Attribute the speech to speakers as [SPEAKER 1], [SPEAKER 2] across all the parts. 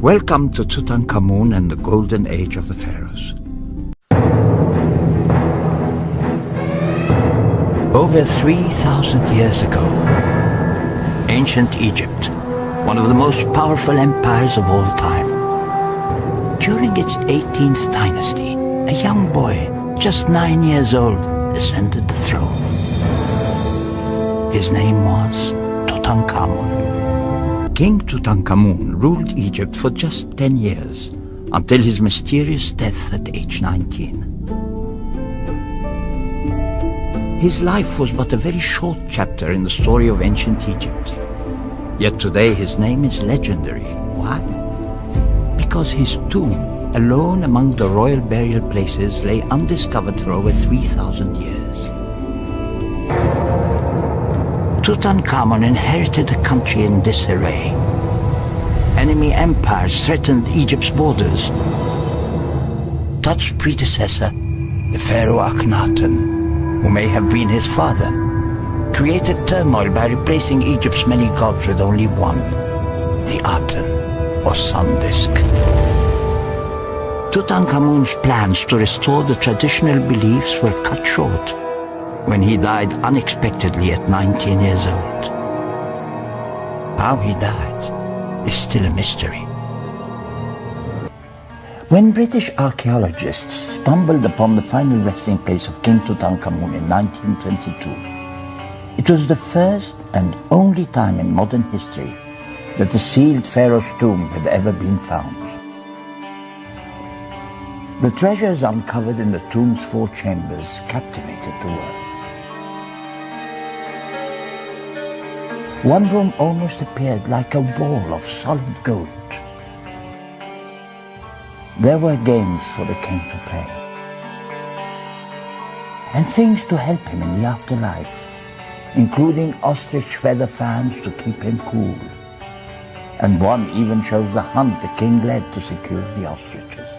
[SPEAKER 1] Welcome to Tutankhamun and the golden age of the pharaohs. Over 3,000 years ago, ancient Egypt, one of the most powerful empires of all time. During its 18th dynasty, a young boy, just 9 years old, ascended the throne. His name was Tutankhamun. King Tutankhamun ruled Egypt for just 10 years, until his mysterious death at age 19. His life was but a very short chapter in the story of ancient Egypt. Yet today his name is legendary. Why? Because his tomb, alone among the royal burial places, lay undiscovered for over 3,000 years. Tutankhamun inherited a country in disarray. Enemy empires threatened Egypt's borders. Tut's predecessor, the Pharaoh Akhenaten, who may have been his father, created turmoil by replacing Egypt's many gods with only one, the Aten, or sun disk. Tutankhamun's plans to restore the traditional beliefs were cut short when he died unexpectedly at 19 years old. How he died is still a mystery. When British archaeologists stumbled upon the final resting place of King Tutankhamun in 1922, it was the first and only time in modern history that a sealed pharaoh's tomb had ever been found. The treasures uncovered in the tomb's 4 chambers captivated the world. One room almost appeared like a wall of solid gold. There were games for the king to play, and things to help him in the afterlife, including ostrich feather fans to keep him cool. And one even shows the hunt the king led to secure the ostriches.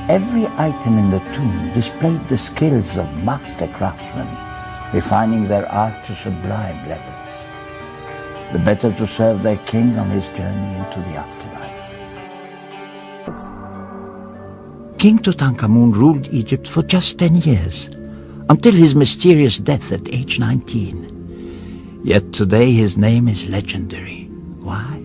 [SPEAKER 1] Every item in the tomb displayed the skills of master craftsmen, refining their art to sublime levels, the better to serve their king on his journey into the afterlife. King Tutankhamun ruled Egypt for just 10 years, until his mysterious death at age 19. Yet today his name is legendary. Why?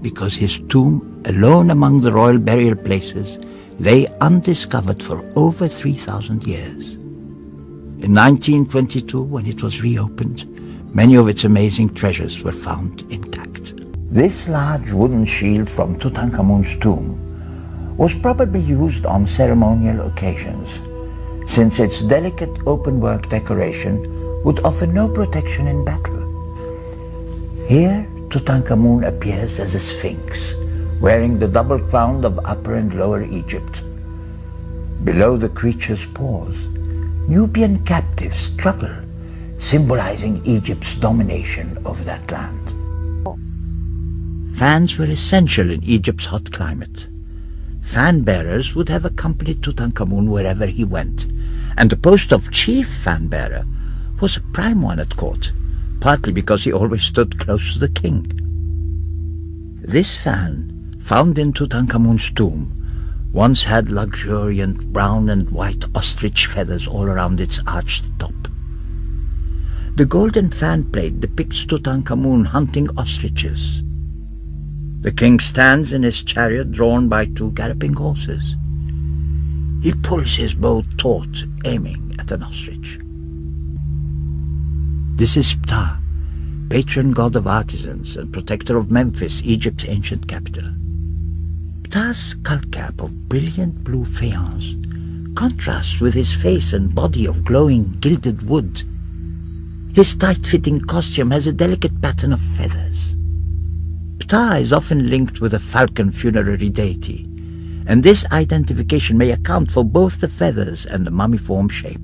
[SPEAKER 1] Because his tomb, alone among the royal burial places, lay undiscovered for over 3,000 years. In 1922, when it was reopened, many of its amazing treasures were found intact. This large wooden shield from Tutankhamun's tomb was probably used on ceremonial occasions, since its delicate open-work decoration would offer no protection in battle. Here, Tutankhamun appears as a sphinx, wearing the double crown of Upper and Lower Egypt. Below the creature's paws, Nubian captives struggle, symbolizing Egypt's domination over that land. Fans were essential in Egypt's hot climate. Fan bearers would have accompanied Tutankhamun wherever he went, and the post of chief fan bearer was a prime one at court, partly because he always stood close to the king. This fan, found in Tutankhamun's tomb, once had luxuriant brown and white ostrich feathers all around its arched top. The golden fan plate depicts Tutankhamun hunting ostriches. The king stands in his chariot drawn by 2 galloping horses. He pulls his bow taut, aiming at an ostrich. This is Ptah, patron god of artisans and protector of Memphis, Egypt's ancient capital. Ptah's skull cap of brilliant blue faience contrasts with his face and body of glowing gilded wood. His tight-fitting costume has a delicate pattern of feathers. Ptah is often linked with a falcon funerary deity, and this identification may account for both the feathers and the mummiform shape.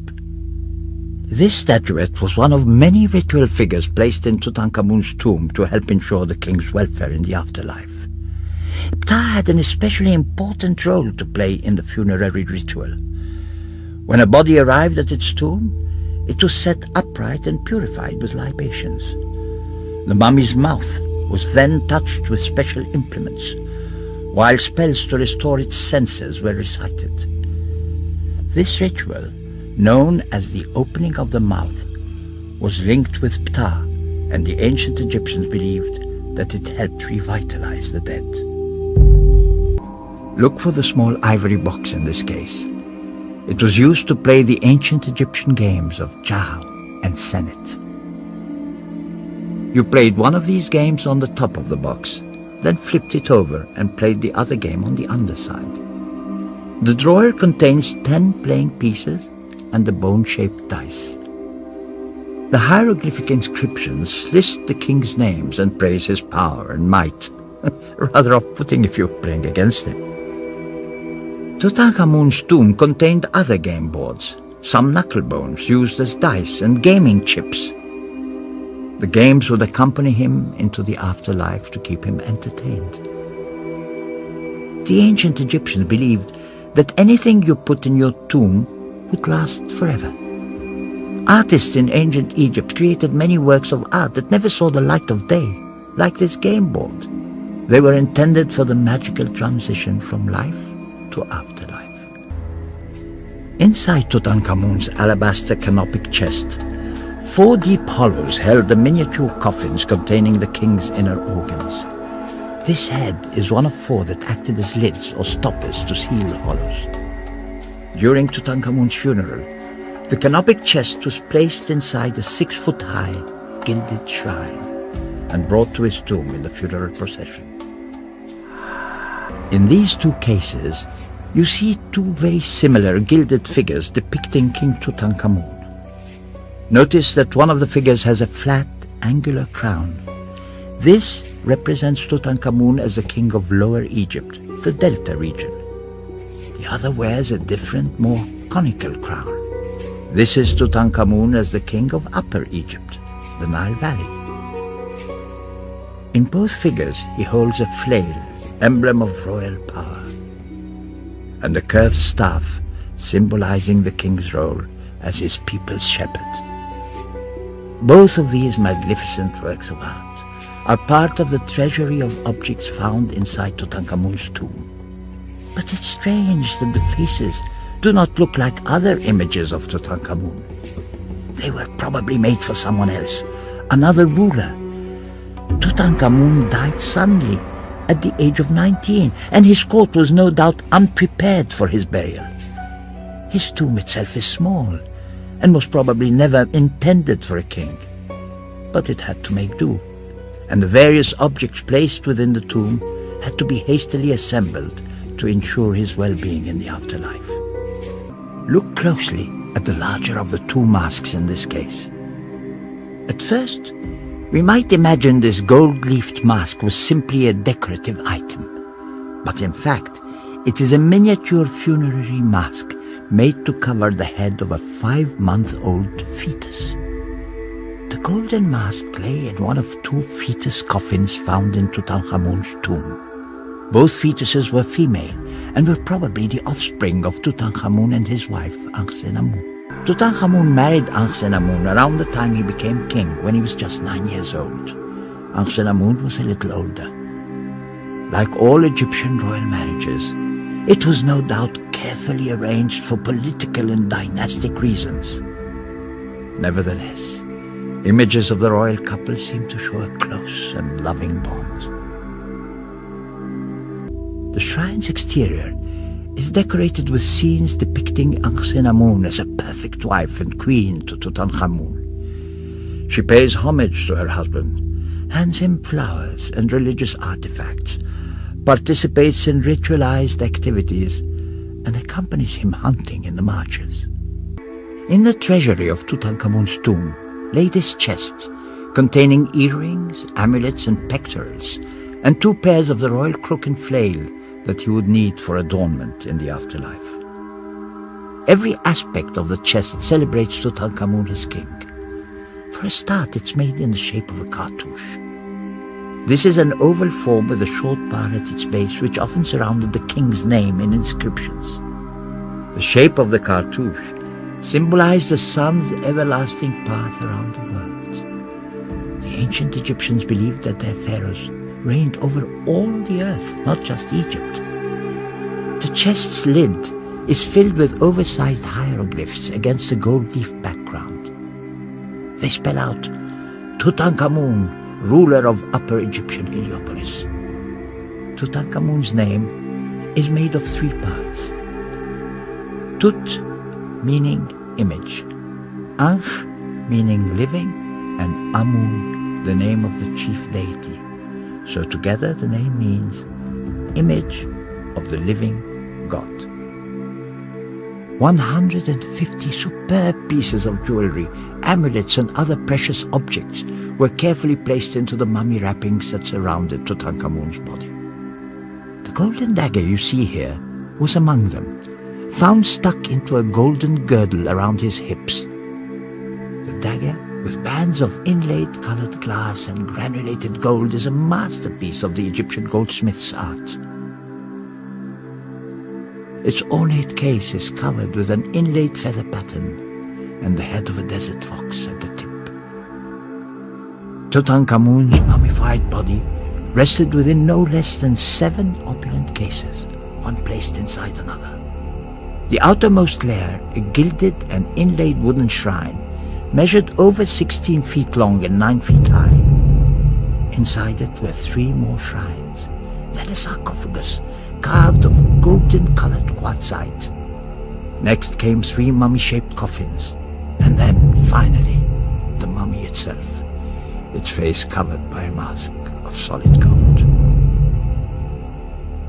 [SPEAKER 1] This statuette was one of many ritual figures placed in Tutankhamun's tomb to help ensure the king's welfare in the afterlife. Ptah had an especially important role to play in the funerary ritual. When a body arrived at its tomb, it was set upright and purified with libations. The mummy's mouth was then touched with special implements, while spells to restore its senses were recited. This ritual, known as the opening of the mouth, was linked with Ptah, and the ancient Egyptians believed that it helped revitalize the dead. Look for the small ivory box in this case. It was used to play the ancient Egyptian games of Jah and Senet. You played one of these games on the top of the box, then flipped it over and played the other game on the underside. The drawer contains 10 playing pieces and a bone-shaped dice. The hieroglyphic inscriptions list the king's names and praise his power and might. Rather off-putting if you're playing against him. Tutankhamun's tomb contained other game boards, some knuckle bones used as dice and gaming chips. The games would accompany him into the afterlife to keep him entertained. The ancient Egyptians believed that anything you put in your tomb would last forever. Artists in ancient Egypt created many works of art that never saw the light of day, like this game board. They were intended for the magical transition from life to afterlife. Inside Tutankhamun's alabaster canopic chest, 4 deep hollows held the miniature coffins containing the king's inner organs. This head is one of 4 that acted as lids or stoppers to seal the hollows. During Tutankhamun's funeral, the canopic chest was placed inside a 6-foot-high gilded shrine and brought to his tomb in the funeral procession. In these 2 cases, you see 2 very similar gilded figures depicting King Tutankhamun. Notice that one of the figures has a flat, angular crown. This represents Tutankhamun as the king of Lower Egypt, the Delta region. The other wears a different, more conical crown. This is Tutankhamun as the king of Upper Egypt, the Nile Valley. In both figures, he holds a flail, emblem of royal power, and a curved staff symbolizing the king's role as his people's shepherd. Both of these magnificent works of art are part of the treasury of objects found inside Tutankhamun's tomb. But it's strange that the faces do not look like other images of Tutankhamun. They were probably made for someone else, another ruler. Tutankhamun died suddenly at the age of 19, and his court was no doubt unprepared for his burial. His tomb itself is small, and was probably never intended for a king. But it had to make do, and the various objects placed within the tomb had to be hastily assembled to ensure his well-being in the afterlife. Look closely at the larger of the 2 masks in this case. At first, we might imagine this gold-leafed mask was simply a decorative item. But in fact, it is a miniature funerary mask made to cover the head of a 5-month-old fetus. The golden mask lay in one of 2 fetus coffins found in Tutankhamun's tomb. Both fetuses were female and were probably the offspring of Tutankhamun and his wife, Ankhesenamun. Tutankhamun married Ankhesenamun around the time he became king, when he was just 9 years old. Ankhesenamun was a little older. Like all Egyptian royal marriages, it was no doubt carefully arranged for political and dynastic reasons. Nevertheless, images of the royal couple seem to show a close and loving bond. The shrine's exterior is decorated with scenes depicting Ankhesenamun as a perfect wife and queen to Tutankhamun. She pays homage to her husband, hands him flowers and religious artifacts, participates in ritualized activities, and accompanies him hunting in the marches. In the treasury of Tutankhamun's tomb lay this chest containing earrings, amulets, and pectorals, and 2 pairs of the royal crook and flail that he would need for adornment in the afterlife. Every aspect of the chest celebrates Tutankhamun as king. For a start, it's made in the shape of a cartouche. This is an oval form with a short bar at its base, which often surrounded the king's name in inscriptions. The shape of the cartouche symbolized the sun's everlasting path around the world. The ancient Egyptians believed that their pharaohs reigned over all the earth, not just Egypt. The chest's lid is filled with oversized hieroglyphs against a gold leaf background. They spell out Tutankhamun, ruler of Upper Egyptian Heliopolis. Tutankhamun's name is made of 3 parts. Tut, meaning image. Ankh, meaning living, and Amun, the name of the chief deity. So together the name means image of the living God. 150 superb pieces of jewelry, amulets and other precious objects were carefully placed into the mummy wrappings that surrounded Tutankhamun's body. The golden dagger you see here was among them, found stuck into a golden girdle around his hips. The dagger, with bands of inlaid colored glass and granulated gold, is a masterpiece of the Egyptian goldsmith's art. Its ornate case is covered with an inlaid feather pattern and the head of a desert fox at the tip. Tutankhamun's mummified body rested within no less than 7 opulent cases, one placed inside another. The outermost layer, a gilded and inlaid wooden shrine, measured over 16 feet long and 9 feet high. Inside it were 3 more shrines, then a sarcophagus carved of golden-colored quartzite. Next came 3 mummy-shaped coffins, and then, finally, the mummy itself, its face covered by a mask of solid gold.